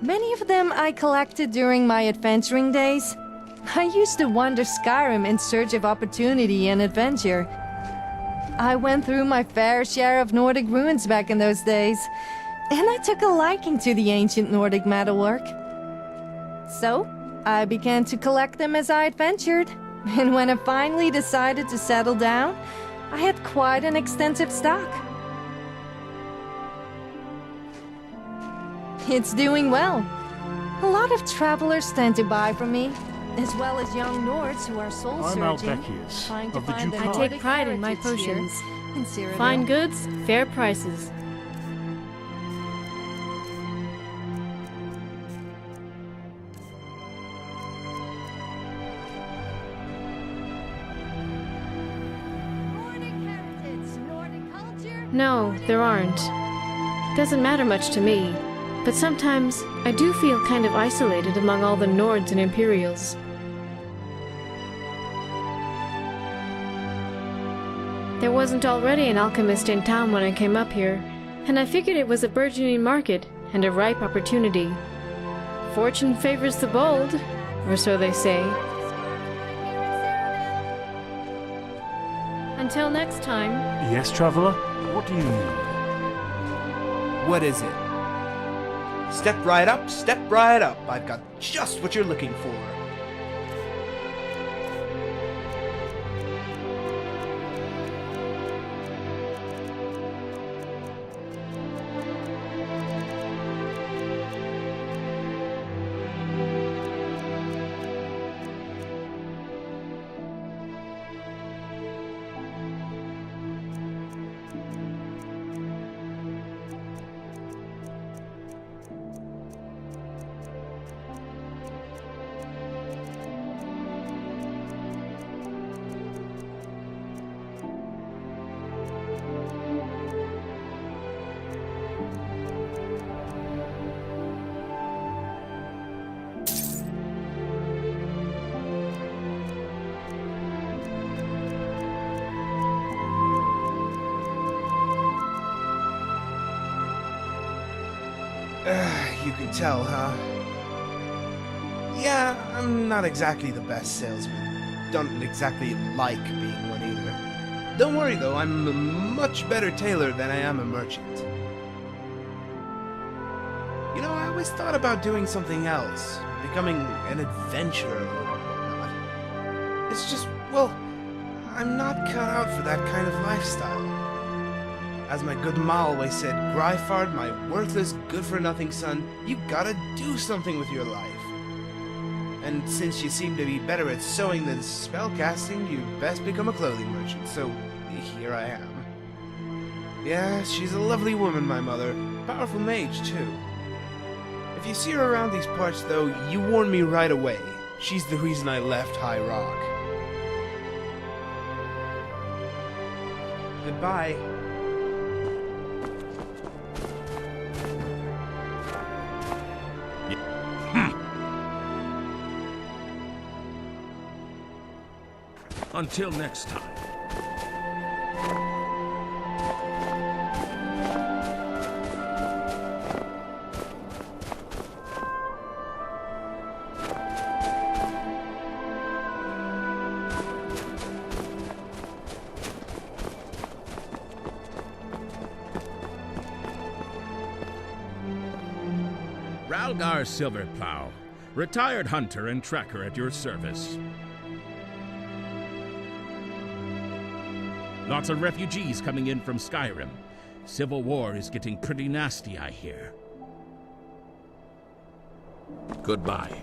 Many of them I collected during my adventuring days. I used to wander Skyrim in search of opportunity and adventure. I went through my fair share of Nordic ruins back in those days, and I took a liking to the ancient Nordic metalwork. So, I began to collect them as I adventured, and when I finally decided to settle down, I had quite an extensive stock. It's doing well. A lot of travelers tend to buy from me, as well as young Nords who are soul-searching, trying to find their I Nordic take pride in my heritage here potions. in Cyrodiil. Fine goods, fair prices. Nordic heritage, Nordic culture. No, Nordic there aren't. Doesn't matter much to me, but sometimes I do feel kind of isolated among all the Nords and Imperials. There wasn't already an alchemist in town when I came up here, and I figured it was a burgeoning market and a ripe opportunity. Fortune favors the bold, or so they say. Until next time. Yes, traveler? What do you need? What is it? Step right up, step right up. I've got just what you're looking for. You can tell, huh? Yeah, I'm not exactly the best salesman. Don't exactly like being one either. Don't worry though, I'm a much better tailor than I am a merchant. You know, I always thought about doing something else, becoming an adventurer or whatnot. It's just, well, I'm not cut out for that kind of lifestyle. As my good ma always said, Gryffard, my worthless, good-for-nothing son, you gotta do something with your life. And since you seem to be better at sewing than spellcasting, you best become a clothing merchant, so here I am. Yeah, she's a lovely woman, my mother. Powerful mage, too. If you see her around these parts, though, you warn me right away. She's the reason I left High Rock. Goodbye. Until next time. Ralgar Silverplow, retired hunter and tracker at your service. Lots of refugees coming in from Skyrim. Civil war is getting pretty nasty, I hear. Goodbye.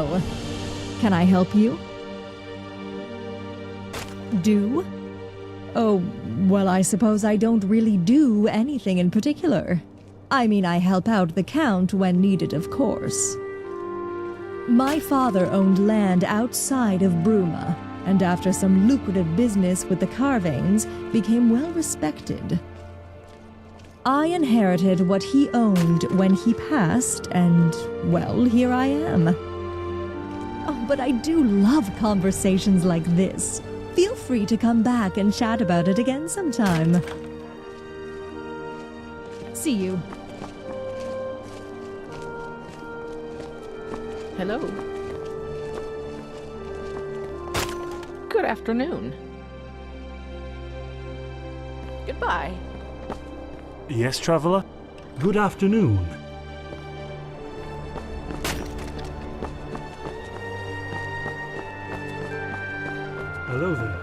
Hello. Can I help you? Do? Oh, well, I suppose I don't really do anything in particular. I mean, I help out the Count when needed, of course. My father owned land outside of Bruma, and after some lucrative business with the carvings, became well respected. I inherited what he owned when he passed, and, well, here I am. Oh, but I do love conversations like this. Feel free to come back and chat about it again sometime. See you. Hello. Good afternoon. Goodbye. Yes, traveler? Good afternoon. Hello there.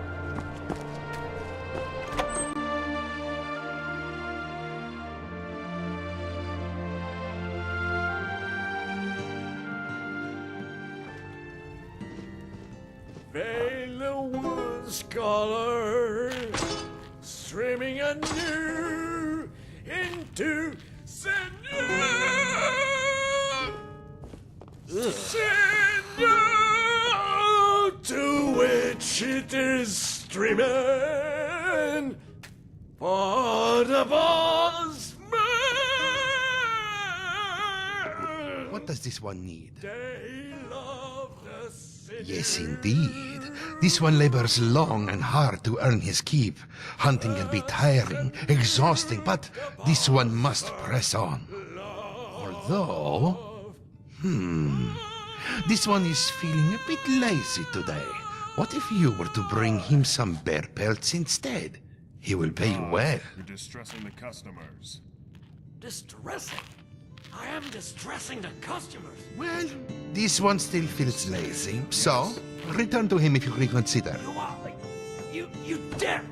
Veil the wood scholar, streaming anew into Seigneur, to which it is streaming for the boss man. What does this one need? They love the city. Yes, indeed. This one labors long and hard to earn his keep. Hunting can be tiring, exhausting, but this one must press on. Although... This one is feeling a bit lazy today. What if you were to bring him some bear pelts instead? He will pay you well. You're distressing the customers. Distressing? I am distressing the customers. Well, this one still feels lazy, so return to him if you reconsider. You are like... You dare!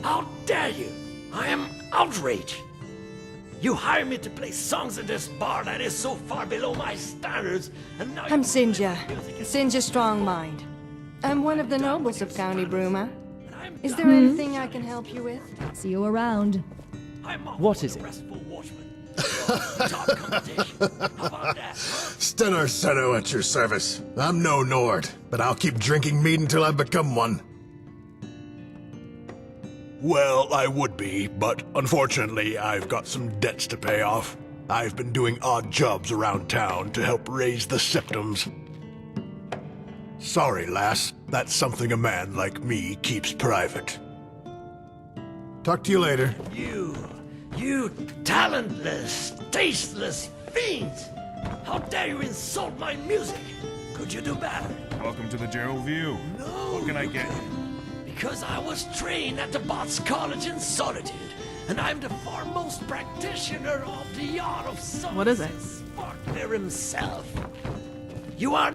How dare you! I am outraged! You hire me to play songs in this bar that is so far below my standards, and now I'm Sinja. Sinja Strongmind. I'm one of the nobles of County Bruma. Is there anything I can help you with? See you around. What is it? Stunner Seno at your service. I'm no Nord, but I'll keep drinking mead until I become one. Well, I would be, but unfortunately, I've got some debts to pay off. I've been doing odd jobs around town to help raise the septums. Sorry, lass. That's something a man like me keeps private. Talk to you later. You talentless, tasteless fiends! How dare you insult my music? Could you do better? Welcome to the Gerald View. No. What can I get you? Because I was trained at the Bots College in Solitude, and I'm the foremost practitioner of the art of songs. What is it? Sparkler himself. You are...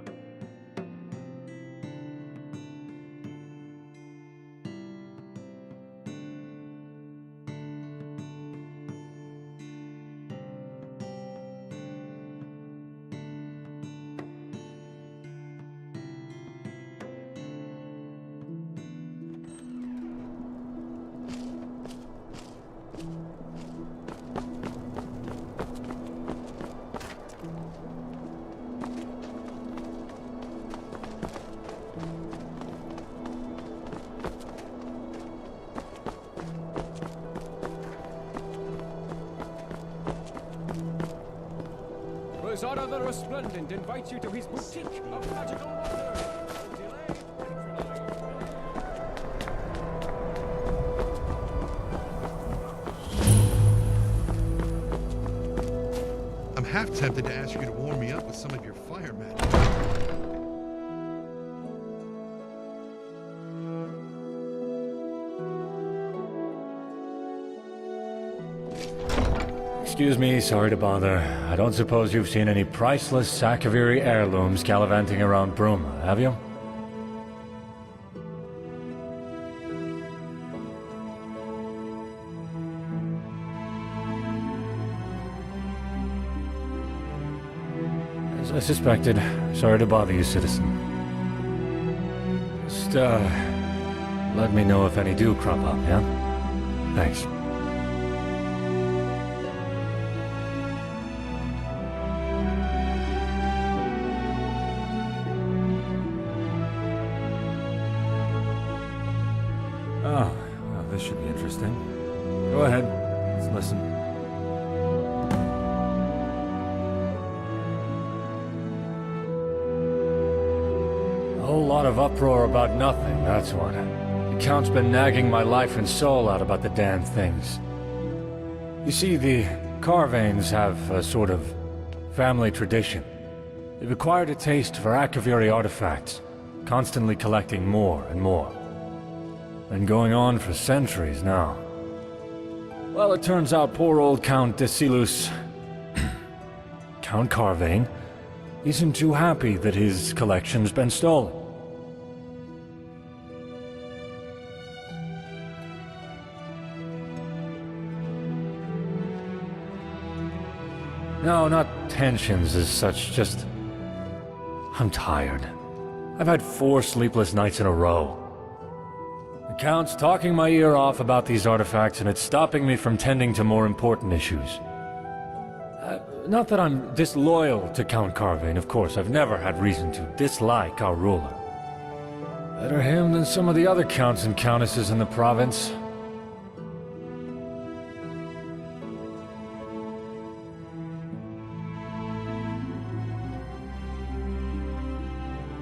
Rosada the Resplendent invites you to his boutique of magical wonders. I'm half tempted to ask you to warm me up with some of your fire magic. Excuse me, sorry to bother. I don't suppose you've seen any priceless Sakaviri heirlooms gallivanting around Bruma, have you? There's I suspected. Sorry to bother you, citizen. Just, let me know if any do crop up, yeah? Thanks. Oh, well, this should be interesting. Go ahead. Let's listen. A whole lot of uproar about nothing, that's what. The Count's been nagging my life and soul out about the damn things. You see, the Carvanes have a sort of family tradition. They've acquired a taste for Akaviri artifacts, constantly collecting more and more. Been going on for centuries now. Well, it turns out poor old Count Desilus, Count Carvane, isn't too happy that his collection's been stolen. No, not tensions as such, just... I'm tired. I've had 4 sleepless nights in a row. The Count's talking my ear off about these artifacts, and it's stopping me from tending to more important issues. Not that I'm disloyal to Count Carvane, of course. I've never had reason to dislike our ruler. Better him than some of the other counts and countesses in the province.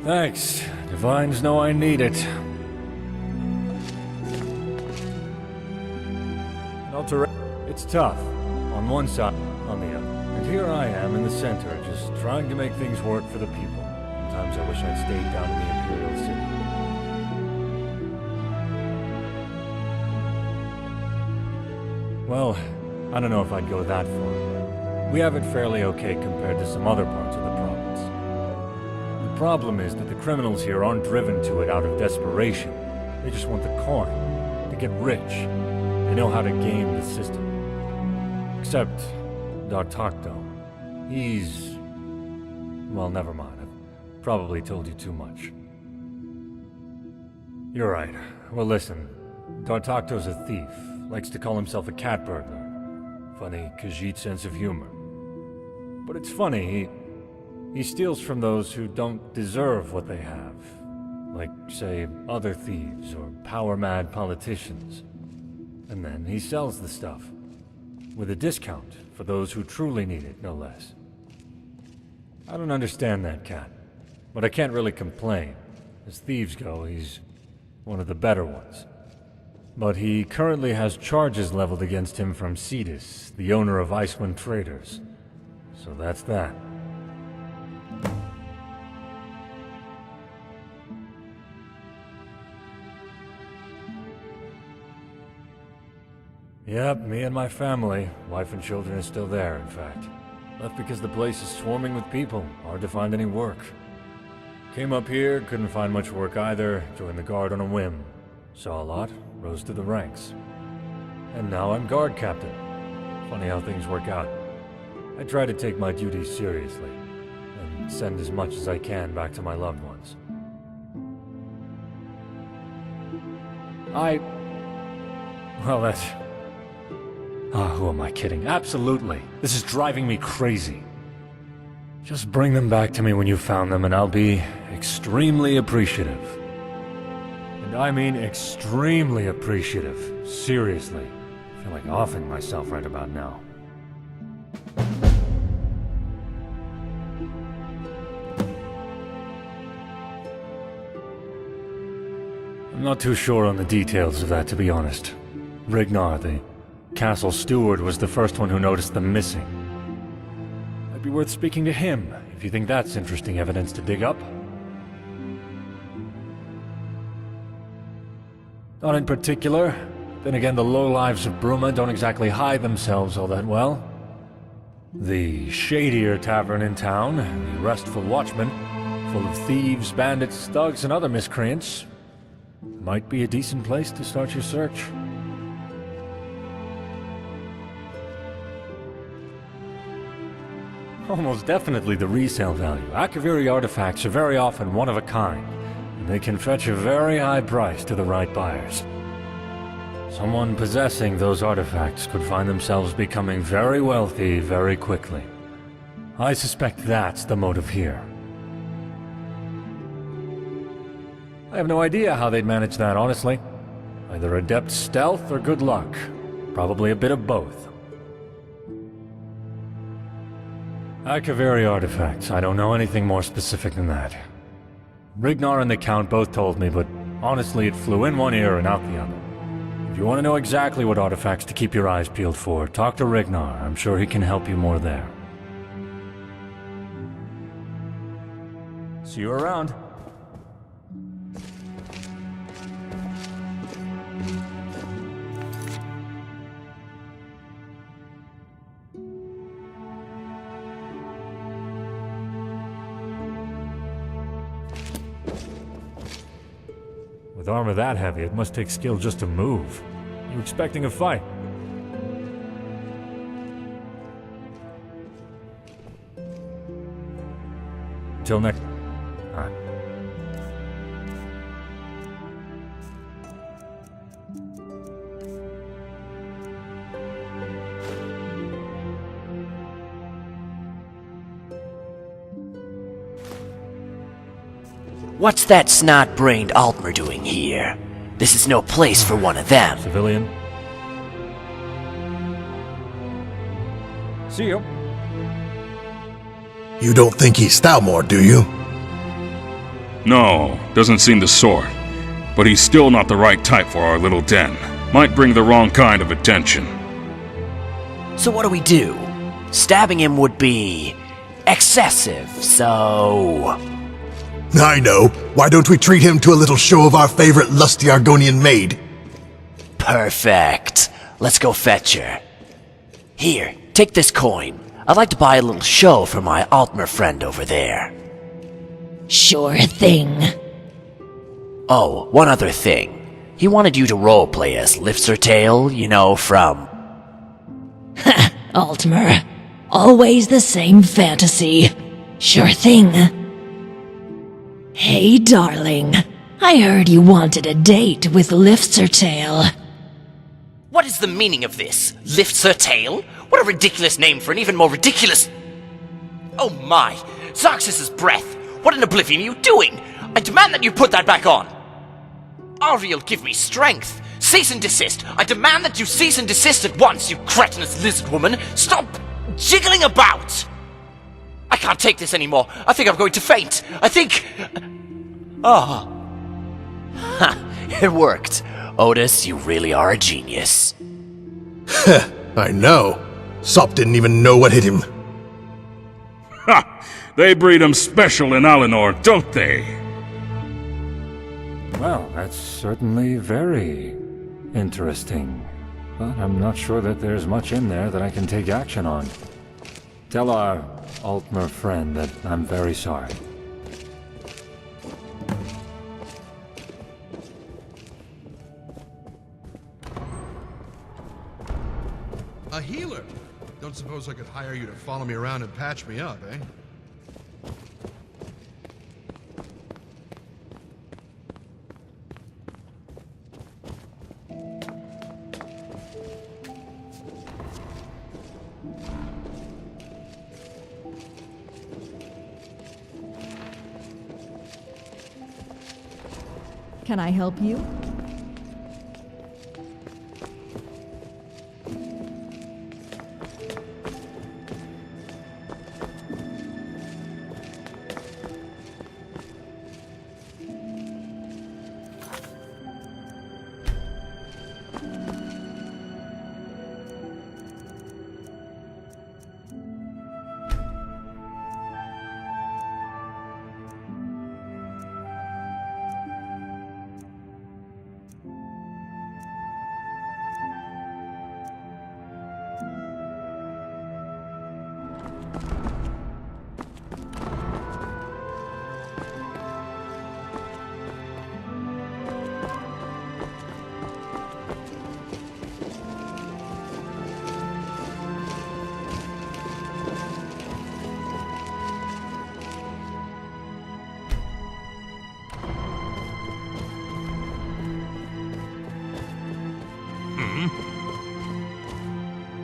Thanks. Divines know I need it. It's tough, on one side, on the other. And here I am in the center, just trying to make things work for the people. Sometimes I wish I'd stayed down in the Imperial City. Well, I don't know if I'd go that far. We have it fairly okay compared to some other parts of the province. The problem is that the criminals here aren't driven to it out of desperation. They just want the coin, to get rich. They know how to game the system. Except Dartocto. He's... well, never mind. I've probably told you too much. You're right. Well, listen. Dartocto's a thief. Likes to call himself a cat burglar. Funny Khajiit sense of humor. But it's funny, he steals from those who don't deserve what they have. Like, say, other thieves or power-mad politicians. And then he sells the stuff. With a discount for those who truly need it, no less. I don't understand that cat, but I can't really complain. As thieves go, he's one of the better ones. But he currently has charges leveled against him from Cetus, the owner of Icewind Traders. So that's that. Yep, me and my family. Wife and children are still there, in fact. Left because the place is swarming with people. Hard to find any work. Came up here, couldn't find much work either. Joined the guard on a whim. Saw a lot, rose to the ranks. And now I'm guard captain. Funny how things work out. I try to take my duties seriously. And send as much as I can back to my loved ones. Well, that's... oh, who am I kidding? Absolutely. This is driving me crazy. Just bring them back to me when you found them, and I'll be extremely appreciative. And I mean extremely appreciative. Seriously. I feel like offing myself right about now. I'm not too sure on the details of that, to be honest. Rignar, the castle steward, was the first one who noticed them missing. Might be worth speaking to him, if you think that's interesting evidence to dig up. Not in particular. Then again, the lowlives of Bruma don't exactly hide themselves all that well. The shadier tavern in town, the Restful Watchman, full of thieves, bandits, thugs, and other miscreants, might be a decent place to start your search. Almost definitely the resale value. Akaviri artifacts are very often one of a kind, and they can fetch a very high price to the right buyers. Someone possessing those artifacts could find themselves becoming very wealthy very quickly. I suspect that's the motive here. I have no idea how they'd manage that, honestly. Either adept stealth or good luck. Probably a bit of both. Akaviri artifacts. I don't know anything more specific than that. Rignar and the Count both told me, but honestly it flew in one ear and out the other. If you want to know exactly what artifacts to keep your eyes peeled for, talk to Rignar. I'm sure he can help you more there. See you around. With armor that heavy, it must take skill just to move. You expecting a fight? Till next... Alright. What's that snot-brained Altmer doing here? This is no place for one of them. Civilian. See you. You don't think he's Stalmore, do you? No, doesn't seem the sort. But he's still not the right type for our little den. Might bring the wrong kind of attention. So what do we do? Stabbing him would be... excessive, so... I know. Why don't we treat him to a little show of our favorite lusty Argonian maid? Perfect. Let's go fetch her. Here, take this coin. I'd like to buy a little show for my Altmer friend over there. Sure thing. Oh, one other thing. He wanted you to roleplay as Liftsertail, you know, from... Ha! Altmer. Always the same fantasy. Sure thing. Hey, darling. I heard you wanted a date with Liftsertail. What is the meaning of this? Liftsertail? What a ridiculous name for an even more ridiculous... Oh my! Zoxus's breath! What in oblivion are you doing? I demand that you put that back on! Ariel, give me strength! Cease and desist! I demand that you cease and desist at once, you cretinous lizard woman! Stop jiggling about! I can't take this anymore. I think I'm going to faint. I think... Ah. Ha! It worked. Otis, you really are a genius. Heh, I know. Sop didn't even know what hit him. Ha! They breed 'em special in Alinor, don't they? Well, that's certainly very interesting. But I'm not sure that there's much in there that I can take action on. Tell our Altmer friend that I'm very sorry. A healer? Don't suppose I could hire you to follow me around and patch me up, eh? Can I help you?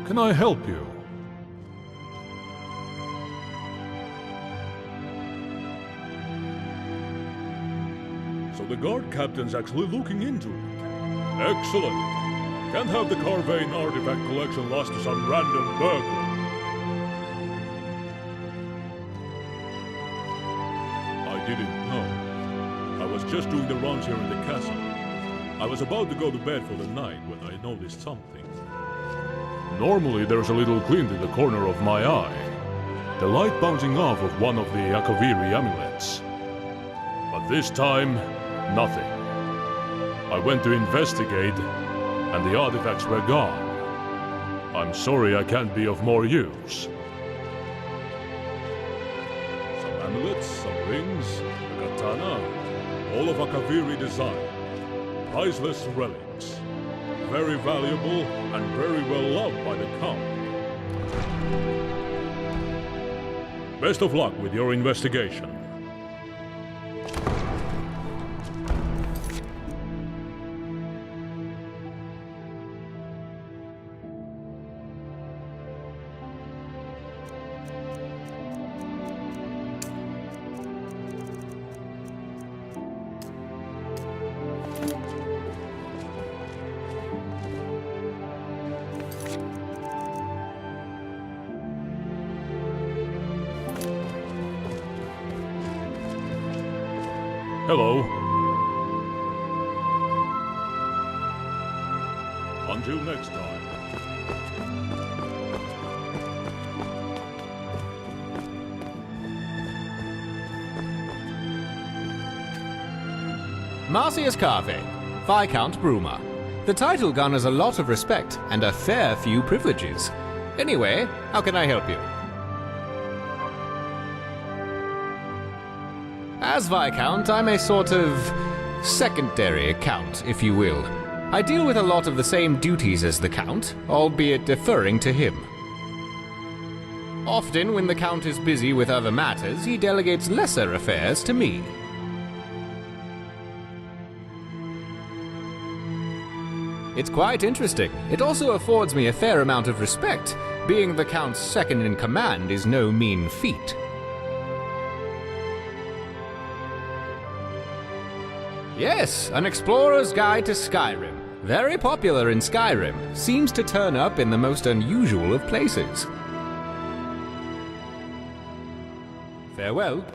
can I help you? So the guard captain's actually looking into it. Excellent. Can't have the Carvane artifact collection lost to some random burglar. I didn't know. I was just doing the rounds here in the castle. I was about to go to bed for the night when I noticed something. Normally there's a little glint in the corner of my eye. The light bouncing off of one of the Akaviri amulets. But this time, nothing. I went to investigate, and the artifacts were gone. I'm sorry I can't be of more use. Some amulets, some rings, a katana, all of Akaviri design. Priceless relics. Very valuable and very well loved by the Count. Best of luck with your investigation. Hello. Until next time. Marcius Carvane, Viscount Bruma. The title garners a lot of respect and a fair few privileges. Anyway, how can I help you? As Viscount, I'm a sort of secondary Count, if you will. I deal with a lot of the same duties as the Count, albeit deferring to him. Often, when the Count is busy with other matters, he delegates lesser affairs to me. It's quite interesting. It also affords me a fair amount of respect. Being the Count's second in command is no mean feat. Yes, an explorer's guide to Skyrim. Very popular in Skyrim. Seems to turn up in the most unusual of places. Farewell.